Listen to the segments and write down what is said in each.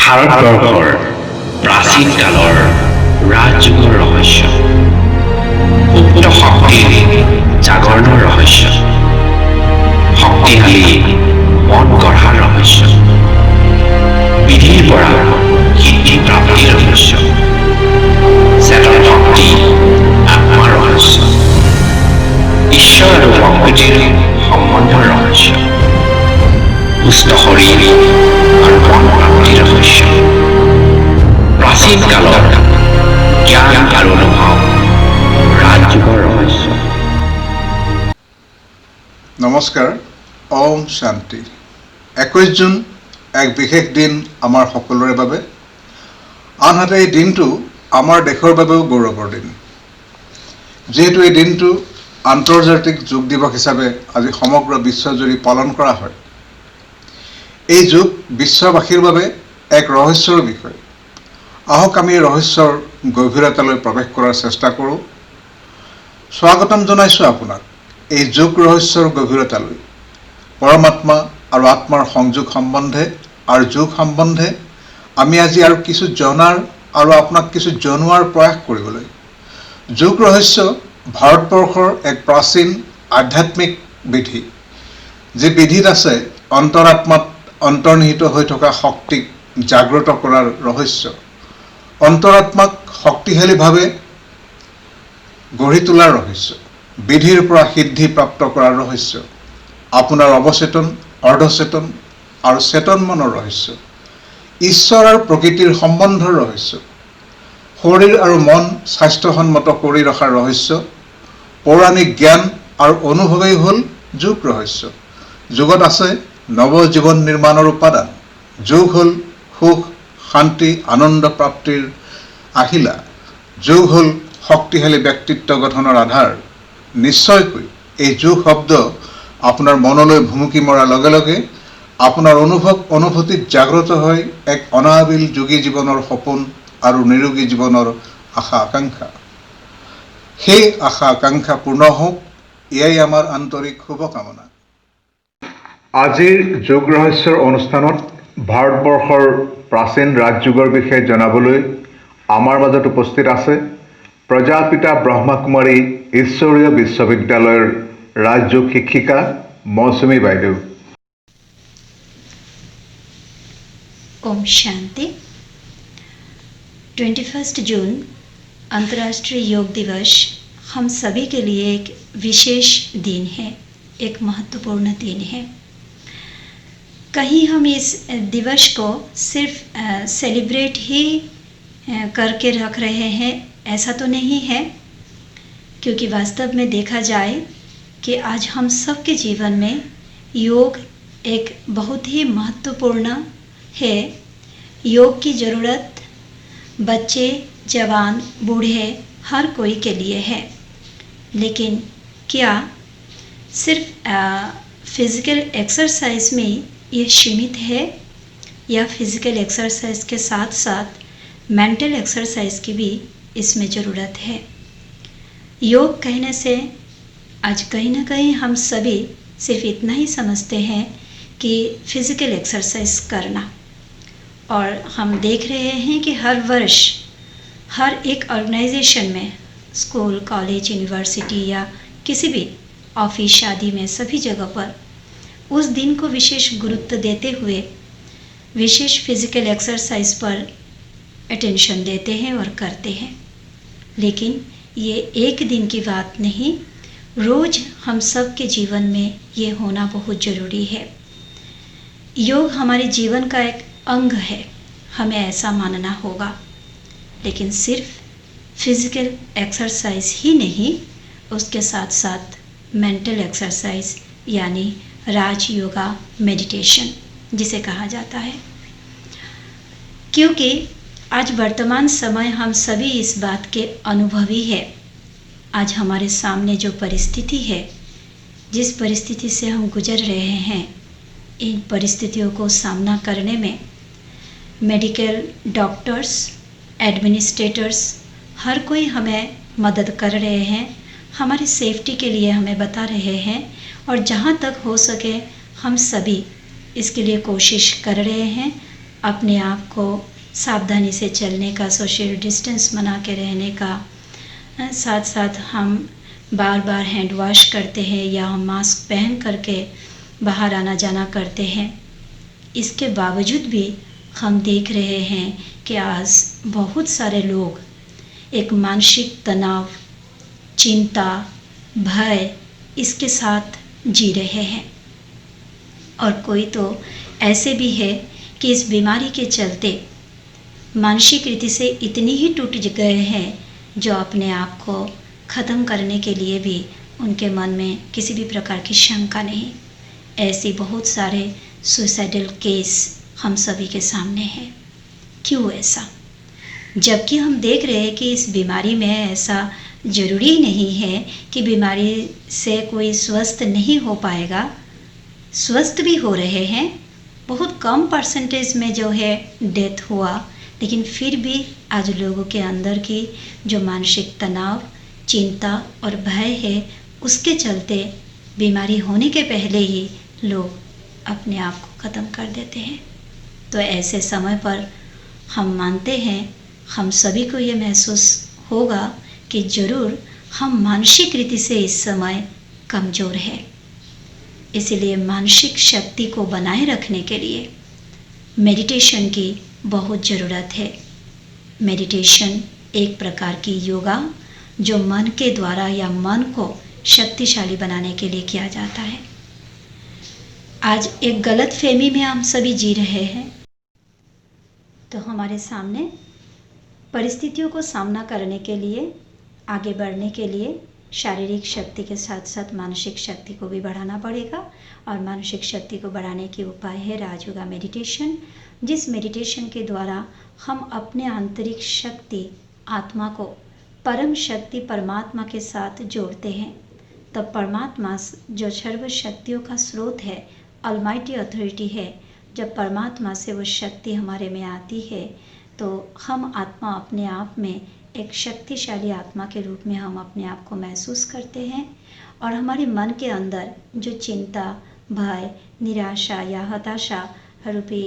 ভাৰতবৰ্ষৰ প্ৰাচীন কালৰ ৰাজযুগৰ ৰহস্য, সুপ্ত শক্তিৰ জাগৰণৰ ৰহস্য, শক্তিশালী মন গঢ়াৰ ৰহস্য, বিধিৰ পৰা সিদ্ধি প্ৰাপ্তিৰ ৰহস্য, চেতন শক্তি আত্মাৰ ৰহস্য, ঈশ্বৰ আৰু প্ৰকৃতিৰ সম্বন্ধৰ ৰহস্য, সুস্থ শৰীৰ আৰু মন প্ৰাপ্তিৰ ৰহস্য, প্ৰাচীন কালৰ জ্ঞান আৰু অনুভৱ, ৰাজযুগৰ ৰহস্য। নমস্কাৰ, ওম শান্তি। 21 জুন এক বিশেষ দিন আমাৰ সকলোৰে বাবে, আনহাতে এই দিনটো আমাৰ দেশৰ বাবেও গৌৰৱৰ দিন, যিহেতু এই দিনটো আন্তৰ্জাতিক যোগ দিৱস হিচাপে আজি সমগ্ৰ বিশ্বজুৰি পালন কৰা হয়। এই যোগ বিশ্ববাসীৰ বাবে এক ৰহস্যৰ বিষয়। আহক আমি এই ৰহস্যৰ গভীৰতালৈ প্ৰৱেশ কৰাৰ চেষ্টা কৰোঁ। স্বাগতম জনাইছোঁ আপোনাক এই যোগ ৰহস্যৰ গভীৰতালৈ। পৰমাত্মা আৰু আত্মাৰ সংযোগ সম্বন্ধে আৰু যোগ সম্বন্ধে আমি আজি আৰু কিছু জনাৰ আৰু আপোনাক কিছু জনোৱাৰ প্ৰয়াস কৰিবলৈ। যোগ ৰহস্য ভাৰতবৰ্ষৰ এক প্ৰাচীন আধ্যাত্মিক বিধি, যি বিধিত আছে অন্তৰাত্মাত অন্তৰ্নিহিত হৈ থকা শক্তিক জাগ্ৰত কৰাৰ ৰহস্য, অন্তৰাত্মাক শক্তিশালীভাৱে গঢ়ি তোলাৰ ৰহস্য, বিধিৰ পৰা সিদ্ধি প্ৰাপ্ত কৰাৰ ৰহস্য, আপোনাৰ অৱচেতন, অৰ্ধচেতন আৰু চেতন মনৰ ৰহস্য, ঈশ্বৰ আৰু প্ৰকৃতিৰ সম্বন্ধৰ ৰহস্য, শৰীৰ আৰু মন স্বাস্থ্যসন্মত কৰি ৰখাৰ ৰহস্য, পৌৰাণিক জ্ঞান আৰু অনুভৱেই হ'ল যোগ ৰহস্য। যোগত আছে নৱ জীৱন নিৰ্মাণৰ উপাদান। যোগ হ'ল সুখ, শান্তি, আনন্দ প্ৰাপ্তিৰ আহিলা। যোগ হ'ল শক্তিশালী ব্যক্তিত্ব গঠনৰ আধাৰ। নিশ্চয়কৈ এই যোগ শব্দ আপোনাৰ মনলৈ ভুমুকি মৰাৰ লগে লগে আপোনাৰ অনুভূতিত জাগ্ৰত হৈ এক অনাবিল যোগী জীৱনৰ সপোন আৰু নিৰোগী জীৱনৰ আশা আকাংক্ষা। সেই আশা আকাংক্ষা পূৰ্ণ হওক, এয়াই আমাৰ আন্তৰিক শুভকামনা। আজিৰ যোগ ৰহস্যৰ অনুষ্ঠানত ভাৰতবৰ্ষৰ প্ৰাচীন ৰাজযুগৰ বিষয়ে জনাবলৈ আমাৰ মাজত উপস্থিত আছে প্ৰজাপিতা ব্ৰহ্মাকুমাৰী ঈশ্বৰীয় বিশ্ববিদ্যালয়ৰ ৰাজযোগ শিক্ষিকা মৌচুমী বাইদেউ। ओम शांति। 21 जून अंतर्राष्ट्रीय योग दिवस हम सभी के लिए एक विशेष दिन है, एक महत्वपूर्ण दिन है। कहीं हम इस दिवस को सिर्फ सेलिब्रेट ही करके रख रहे हैं, ऐसा तो नहीं है, क्योंकि वास्तव में देखा जाए कि आज हम सबके जीवन में योग एक बहुत ही महत्वपूर्ण है। योग की ज़रूरत बच्चे, जवान, बूढ़े हर कोई के लिए है। लेकिन क्या सिर्फ फिज़िकल एक्सरसाइज में ये सीमित है, या फिज़िकल एक्सरसाइज के साथ साथ मेंटल एक्सरसाइज की भी इसमें ज़रूरत है। योग कहने से आज कहीं ना कहीं हम सभी सिर्फ इतना ही समझते हैं कि फ़िज़िकल एक्सरसाइज करना, और हम देख रहे हैं कि हर वर्ष हर एक ऑर्गेनाइजेशन में, स्कूल, कॉलेज, यूनिवर्सिटी या किसी भी ऑफिस, शादी में, सभी जगह पर उस दिन को विशेष गुरुत्व देते हुए विशेष फ़िज़िकल एक्सरसाइज पर अटेंशन देते हैं और करते हैं। लेकिन ये एक दिन की बात नहीं, रोज़ हम सब के जीवन में ये होना बहुत ज़रूरी है। योग हमारे जीवन का एक अंग है, हमें ऐसा मानना होगा। लेकिन सिर्फ फिज़िकल एक्सरसाइज ही नहीं, उसके साथ साथ मेंटल एक्सरसाइज यानी राज योगा, मेडिटेशन जिसे कहा जाता है। क्योंकि आज वर्तमान समय हम सभी इस बात के अनुभवी है। आज हमारे सामने जो परिस्थिति है, जिस परिस्थिति से हम गुजर रहे हैं, इन परिस्थितियों को सामना करने में मेडिकल डॉक्टर्स, एडमिनिस्ट्रेटर्स हर कोई हमें मदद कर रहे हैं, हमारी सेफ्टी के लिए हमें बता रहे हैं, और जहाँ तक हो सके हम सभी इसके लिए कोशिश कर रहे हैं अपने आप को सावधानी से चलने का, सोशल डिस्टेंस बना के रहने का, साथ साथ हम बार बार हैंड वॉश करते हैं या हम मास्क पहन करके बाहर आना जाना करते हैं। इसके बावजूद भी हम देख रहे हैं कि आज बहुत सारे लोग एक मानसिक तनाव, चिंता, भय इसके साथ जी रहे हैं। और कोई तो ऐसे भी है कि इस बीमारी के चलते मानसिक रीति से इतनी ही टूट गए हैं जो अपने आप को ख़त्म करने के लिए भी उनके मन में किसी भी प्रकार की शंका नहीं। ऐसी बहुत सारे सुसाइडल केस हम सभी के सामने हैं। क्यों ऐसा? जबकि हम देख रहे हैं कि इस बीमारी में ऐसा ज़रूरी नहीं है कि बीमारी से कोई स्वस्थ नहीं हो पाएगा, स्वस्थ भी हो रहे हैं। बहुत कम परसेंटेज में जो है डेथ हुआ, लेकिन फिर भी आज लोगों के अंदर की जो मानसिक तनाव, चिंता और भय है, उसके चलते बीमारी होने के पहले ही लोग अपने आप को ख़त्म कर देते हैं। तो ऐसे समय पर हम मानते हैं, हम सभी को ये महसूस होगा कि ज़रूर हम मानसिक रीति से इस समय कमज़ोर हैं। इसलिए मानसिक शक्ति को बनाए रखने के लिए मेडिटेशन की बहुत ज़रूरत है। मेडिटेशन एक प्रकार की योगा जो मन के द्वारा या मन को शक्तिशाली बनाने के लिए किया जाता है। आज एक गलत फहमी में हम सभी जी रहे हैं। तो हमारे सामने परिस्थितियों को सामना करने के लिए, आगे बढ़ने के लिए शारीरिक शक्ति के साथ साथ मानसिक शक्ति को भी बढ़ाना पड़ेगा। और मानसिक शक्ति को बढ़ाने की उपाय है राजयोगा मेडिटेशन, जिस मेडिटेशन के द्वारा हम अपने आंतरिक शक्ति, आत्मा को परम शक्ति परमात्मा के साथ जोड़ते हैं। तब परमात्मा जो सर्व शक्तियों का स्रोत है, ऑलमाइटी अथॉरिटी है, जब परमात्मा से वो शक्ति हमारे में आती है तो हम आत्मा अपने आप में एक शक्तिशाली आत्मा के रूप में हम अपने आप को महसूस करते हैं। और हमारे मन के अंदर जो चिंता, भय, निराशा या हताशा रूपी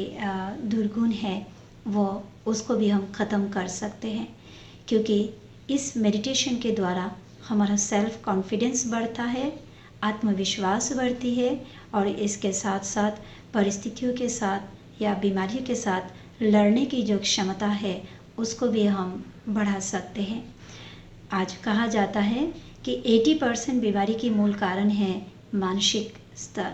दुर्गुण है, वो उसको भी हम ख़त्म कर सकते हैं। क्योंकि इस मेडिटेशन के द्वारा हमारा सेल्फ कॉन्फिडेंस बढ़ता है, आत्मविश्वास बढ़ती है और इसके साथ साथ परिस्थितियों के साथ या बीमारियों के साथ लड़ने की जो क्षमता है उसको भी हम बढ़ा सकते हैं। आज कहा जाता है कि 80% बीमारी की मूल कारण है मानसिक स्तर।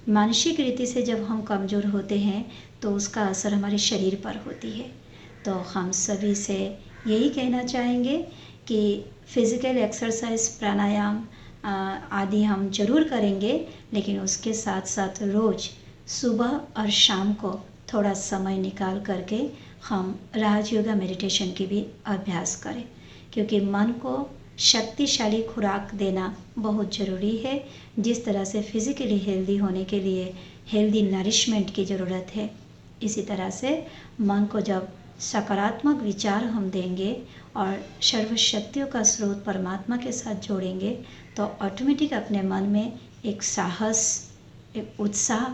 मानसिक रीति से जब हम कमज़ोर होते हैं तो उसका असर हमारे शरीर पर होती है। तो हम सभी से यही कहना चाहेंगे कि फिज़िकल एक्सरसाइज, प्राणायाम आदि हम जरूर करेंगे, लेकिन उसके साथ साथ रोज़ सुबह और शाम को थोड़ा समय निकाल करके हम राजयोगा मेडिटेशन की भी अभ्यास करें। क्योंकि मन को शक्तिशाली खुराक देना बहुत ज़रूरी है। जिस तरह से फिज़िकली हेल्दी होने के लिए हेल्दी नरिशमेंट की ज़रूरत है, इसी तरह से मन को जब सकारात्मक विचार हम देंगे और सर्वशक्तियों का स्रोत परमात्मा के साथ जोड़ेंगे तो ऑटोमेटिक अपने मन में एक साहस, एक उत्साह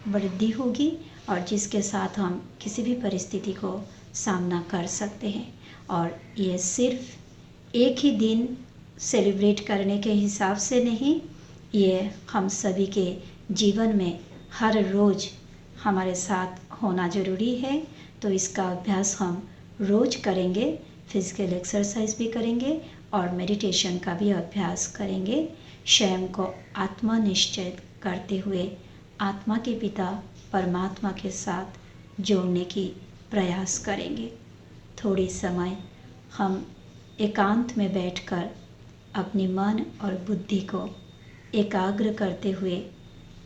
वृद्धि होगी और जिसके साथ हम किसी भी परिस्थिति को सामना कर सकते हैं। और ये सिर्फ एक ही दिन सेलिब्रेट करने के हिसाब से नहीं, ये हम सभी के जीवन में हर रोज़ हमारे साथ होना ज़रूरी है। तो इसका अभ्यास हम रोज़ करेंगे, फिज़िकल एक्सरसाइज भी करेंगे और मेडिटेशन का भी अभ्यास करेंगे। स्वयं को आत्मा निश्चित करते हुए आत्मा के पिता परमात्मा के साथ जोड़ने की प्रयास करेंगे। थोड़ी समय हम एकांत में बैठकर अपने मन और बुद्धि को एकाग्र करते हुए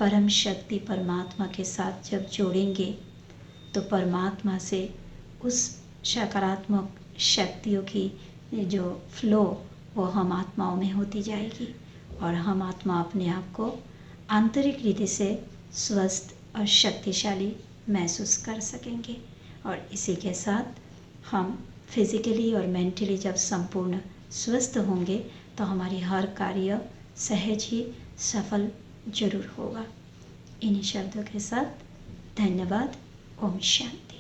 परम शक्ति परमात्मा के साथ जब जोड़ेंगे तो परमात्मा से उस सकारात्मक शक्तियों की जो फ्लो वो हम आत्माओं में होती जाएगी और हम आत्मा अपने आप को आंतरिक रीति से स्वस्थ और शक्तिशाली महसूस कर सकेंगे। और इसी के साथ हम फिज़िकली और मेंटली जब संपूर्ण स्वस्थ होंगे तो हमारी हर कार्य सहज ही सफल जरूर होगा। इन्हीं शब्दों के साथ धन्यवाद। ओम शांति।